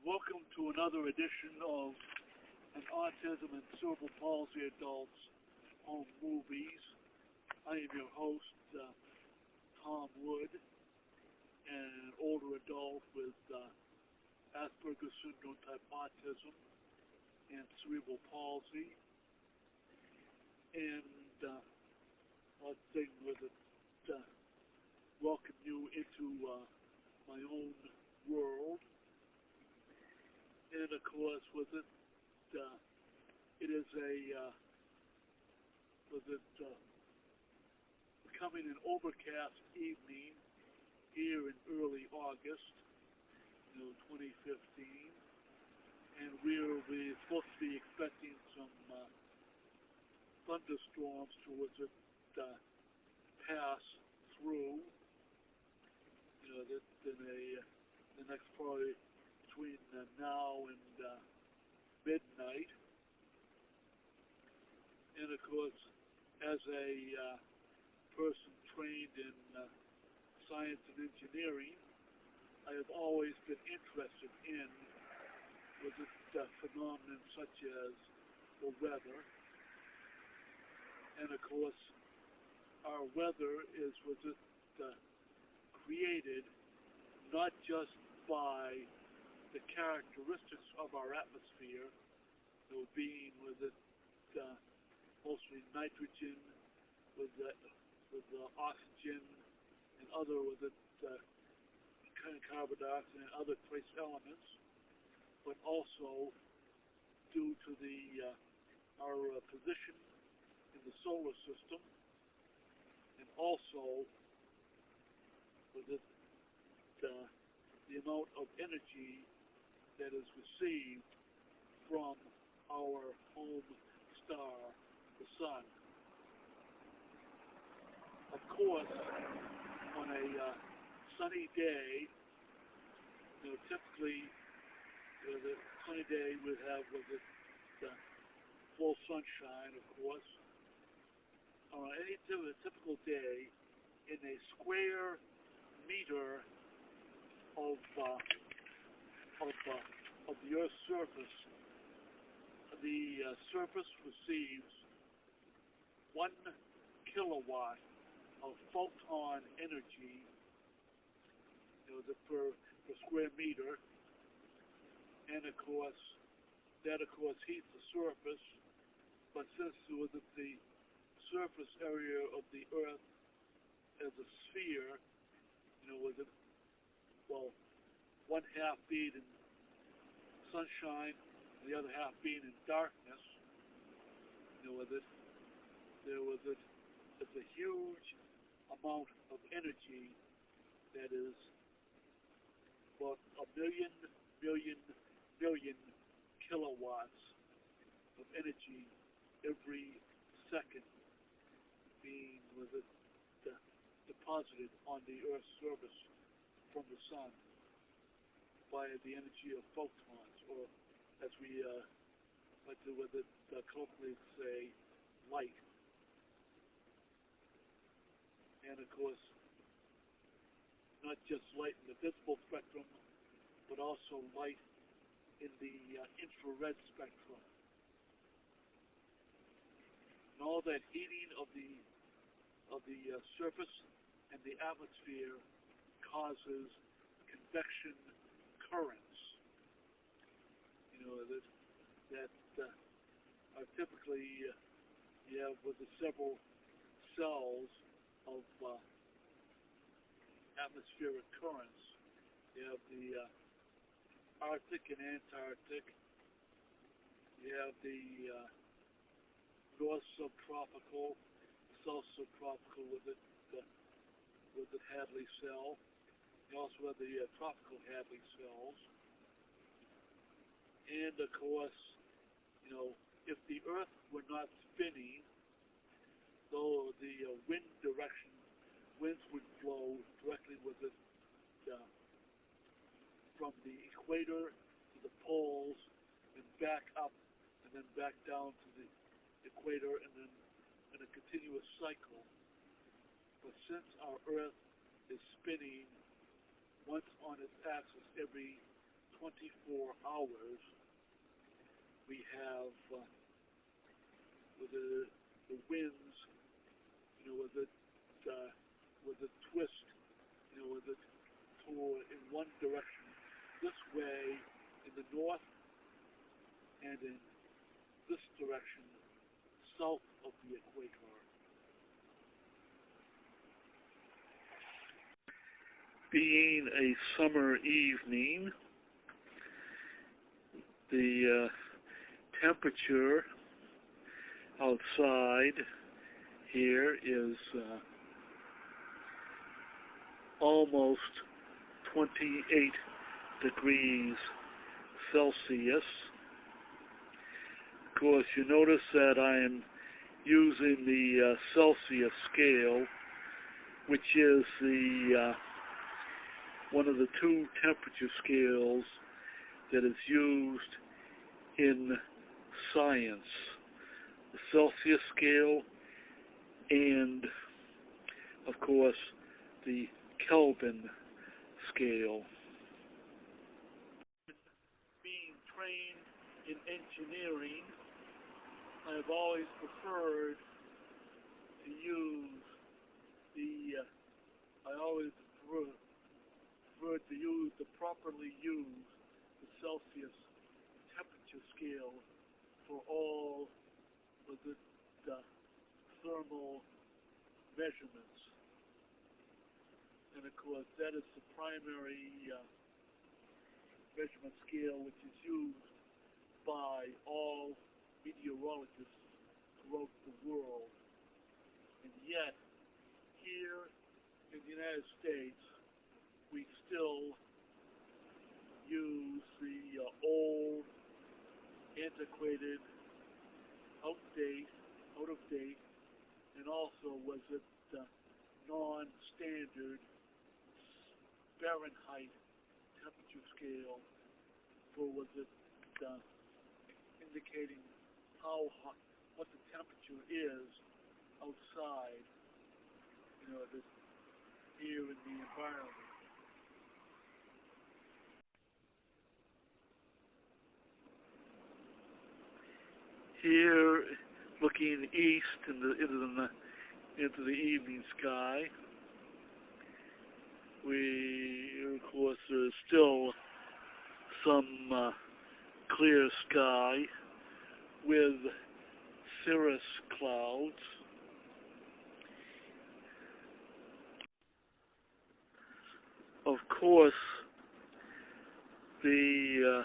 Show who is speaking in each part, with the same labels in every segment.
Speaker 1: Welcome to another edition of an Autism and Cerebral Palsy Adults Home Movies. I am your host, Tom Wood, an older adult with Asperger's syndrome type autism and cerebral palsy. And one thing was to welcome you into my own world. And of course, with it, it is becoming an overcast evening here in early August, 2015, and we'll be supposed to be expecting some thunderstorms towards it pass through. That in the next probably between now and midnight. And of course, as a person trained in science and engineering, I have always been interested in phenomenon such as the weather. And of course, our weather is created not just by the characteristics of our atmosphere, being mostly nitrogen, with oxygen and other carbon dioxide and other trace elements, but also due to our position in the solar system, and also with the amount of energy that is received from our home star, the sun. Of course, on a sunny day, typically the sunny day would have full sunshine, of course. On any typical day, in a square meter of the Earth's surface, the surface receives 1 kilowatt of photon energy, per square meter, and of course that heats the surface. But since the surface area of the Earth as a sphere, one half being in sunshine, and the other half being in darkness, it's a huge amount of energy that is about a million kilowatts of energy every second being deposited on the Earth's surface from the sun by the energy of photons, or as we like to colloquially say, light. And of course, not just light in the visible spectrum, but also light in the infrared spectrum. And all that heating of the surface and the atmosphere causes convection currents. That are typically you have several cells of atmospheric currents. You have the Arctic and Antarctic. You have the North subtropical, South subtropical with the Hadley cell. You also have the tropical Hadley cells. And of course, if the Earth were not spinning, though the winds would blow directly from the equator to the poles, and back up, and then back down to the equator, and then in a continuous cycle. But since our Earth is spinning once on its axis every 24 hours, we have with the winds, with a twist, with it toward in one direction this way in the north, and in this direction south of the equator. Being a summer evening, the temperature outside here is almost 28 degrees Celsius. Of course, you notice that I am using the Celsius scale, which is the one of the two temperature scales that is used in science, the Celsius scale and, of course, the Kelvin scale. Being trained in engineering, I have always preferred to use to properly use the Celsius temperature scale for all of the thermal measurements. And of course, that is the primary measurement scale which is used by all meteorologists throughout the world. And yet, here in the United States, we still use the old, antiquated, out of date, and also was it non-standard Fahrenheit temperature scale for indicating how hot, what the temperature is outside, here in the environment. Here, looking east into the evening sky, of course, there's still some clear sky with cirrus clouds. Of course, the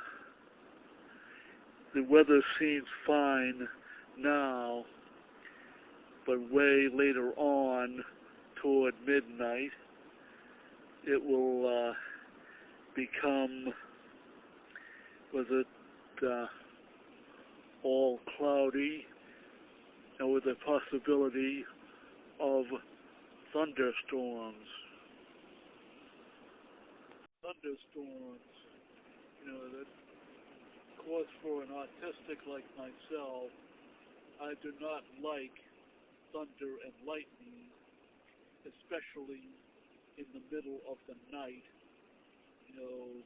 Speaker 1: weather seems fine now, but way later on, toward midnight, it will become, all cloudy, and with the possibility of thunderstorms. That, of course, for an autistic like myself, I do not like thunder and lightning, especially in the middle of the night.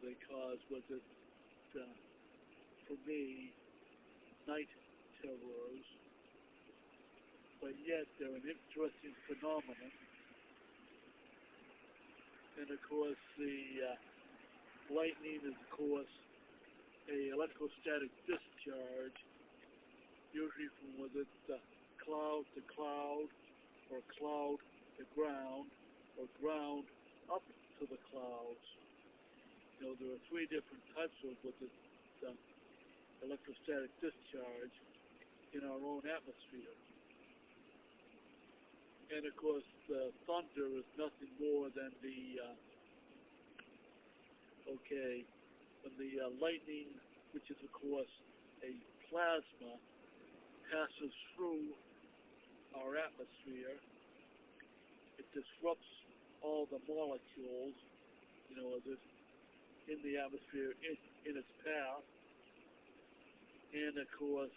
Speaker 1: They cause, for me, night terrors, but yet they're an interesting phenomenon. And of course, the lightning is, of course, a electrostatic discharge, usually from cloud to cloud, or cloud to ground, or ground up to the clouds. There are three different types of electrostatic discharge in our own atmosphere. And of course, the thunder is nothing more than when the lightning, which is of course a plasma, passes through our atmosphere, it disrupts all the molecules, in the atmosphere in its path, and of course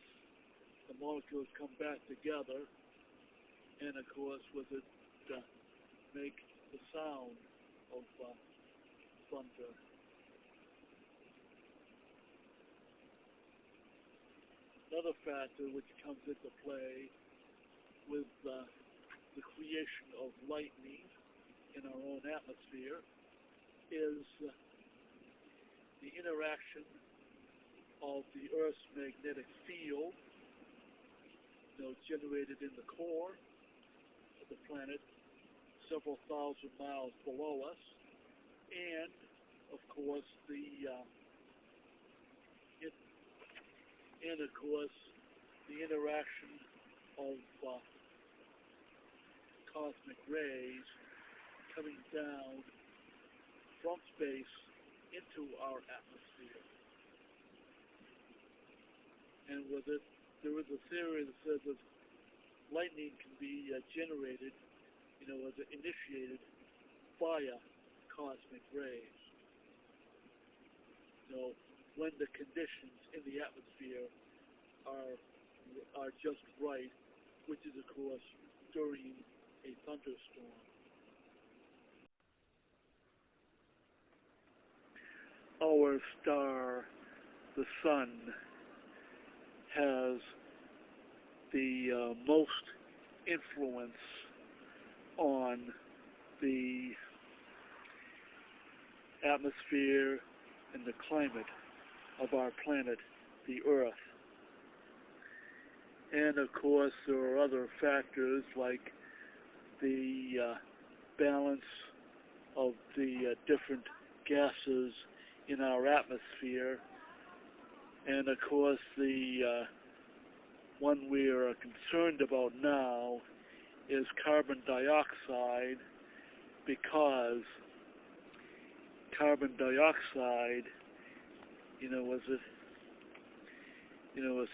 Speaker 1: the molecules come back together, and of course make the sound of thunder. another factor which comes into play with the creation of lightning in our own atmosphere is the interaction of the Earth's magnetic field, generated in the core of the planet several thousand miles below us, and of course the interaction of cosmic rays coming down from space into our atmosphere. And with it, there is a theory that says that lightning can be generated, initiated via cosmic rays. When the conditions in the atmosphere are just right, which is of course during a thunderstorm. Our star, the sun, has the most influence on the atmosphere and the climate of our planet, the Earth. And of course, there are other factors like the balance of the different gases in our atmosphere, and of course the one we are concerned about now is carbon dioxide, because carbon dioxide,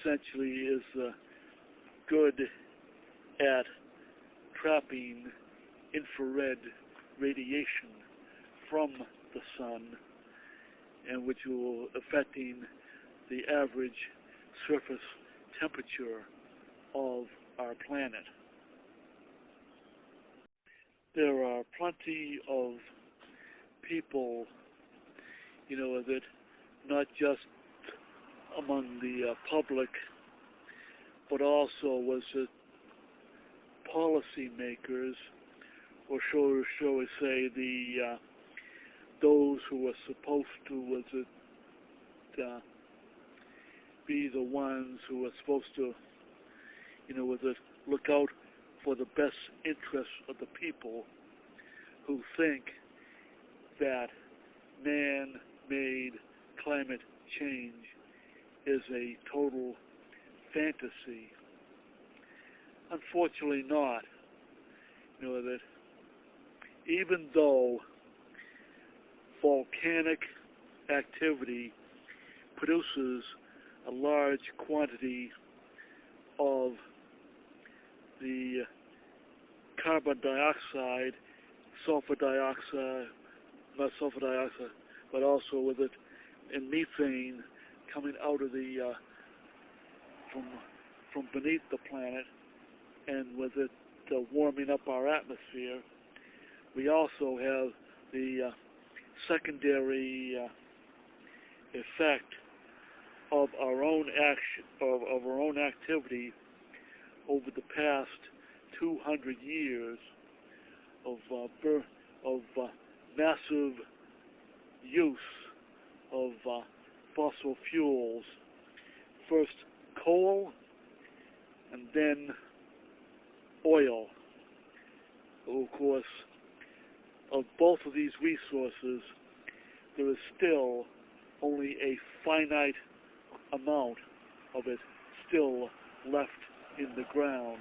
Speaker 1: essentially is good at trapping infrared radiation from the sun, and which will affecting the average surface temperature of our planet. There are plenty of people, that not just among the public, but also was it policymakers, or shall we say those who were supposed to be the ones who were supposed to look out for the best interests of the people, who think that man-made climate change is a total fantasy. Unfortunately not. That even though volcanic activity produces a large quantity of the carbon dioxide, but also with it, and methane coming out of the from beneath the planet, and with it warming up our atmosphere, we also have the secondary effect of our own action, of our own activity over the past 200 years of massive use of fossil fuels. First coal, and then oil. Of course, of both of these resources, there is still only a finite amount of it still left in the ground.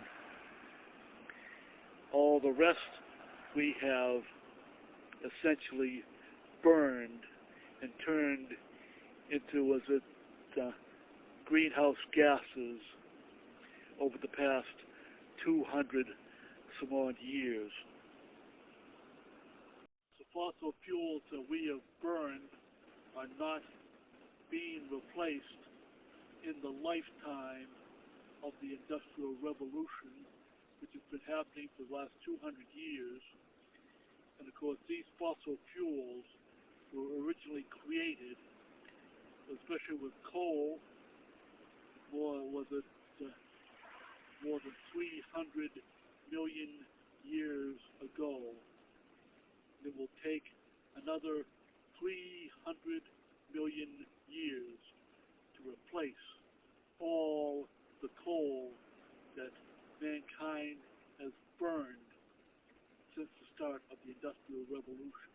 Speaker 1: All the rest we have essentially burned and turned into, greenhouse gases over the past 200 some odd years. The fossil fuels that we have burned are not being replaced in the lifetime of the Industrial Revolution, which has been happening for the last 200 years. And of course, these fossil fuels were originally created, especially with coal, or was it more than 300 million years ago? It will take another 300 million years to replace all the coal that mankind has burned since the start of the Industrial Revolution.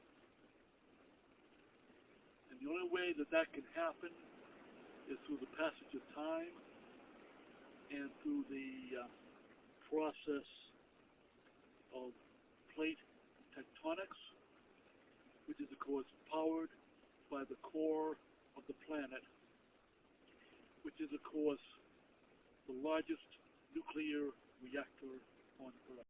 Speaker 1: And the only way that that can happen is through the passage of time and through the process of plate tectonics, which is, of course, powered by the core of the planet, which is, of course, the largest nuclear reactor on Earth.